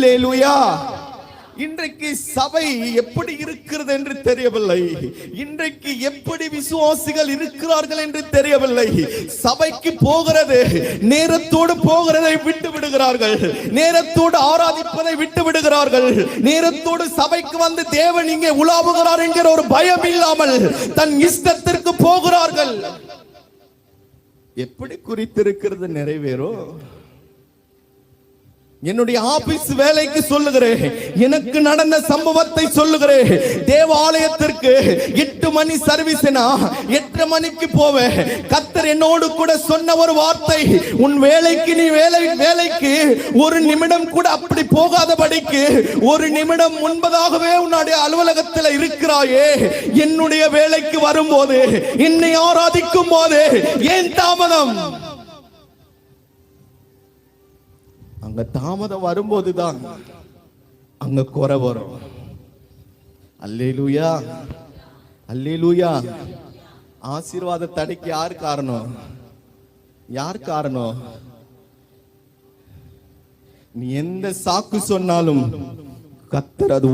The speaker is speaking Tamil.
அல்லேலூயா. இன்றைக்கு சபை எப்படி இருக்கிறது என்று தெரியவில்லை. இன்றைக்கு எப்படி விசுவாசிகள் இருக்கிறார்கள் என்று தெரியவில்லை. சபைக்கு போகிறது, நேரத்தோடு போகிறதை விட்டு விடுகிறார்கள், நேரத்தோடு ஆராதிப்பதை விட்டு விடுகிறார்கள், நேரத்தோடு சபைக்கு வந்து தேவன் இங்கே உலாவுகிறார் என்கிற ஒரு பயம் இல்லாமல் தன் இஷ்டத்திற்கு போகிறார்கள். எப்படி குறித்திருக்கிறது நிறைவேறும்? என்னுடைய ஆபீஸ் வேலைக்கு சொல்லுகிறேன், எனக்கு நடந்த சம்பவத்தை சொல்லுகிறேன். தேவாலயத்திற்கு 8 மணி சர்வீஸ்னா 8:30 மணிக்கு போவேன். கர்த்தர் என்னோடு கூட சொன்ன ஒரு வார்த்தை, உன் வேலைக்கு நீ வேலைக்கு ஒரு நிமிடம் கூட அப்படி போகாதபடிக்கு 1 நிமிடம் முன்பதாகவே உன்னுடைய அலுவலகத்தில் இருக்கிறாயே. என்னுடைய வேலைக்கு வரும்போது, என்னை ஆராதிக்கும் போது ஏன் தாமதம்? அங்க தாமதம் வரும்போதுதான் அங்க குறை வரும். அல்லேலூயா, அல்லேலூயா. ஆசீர்வாத தடைக்கு யார் காரணம்? யார் காரணம்? நீ எந்த சாக்கு சொன்னாலும் கர்த்தர் அது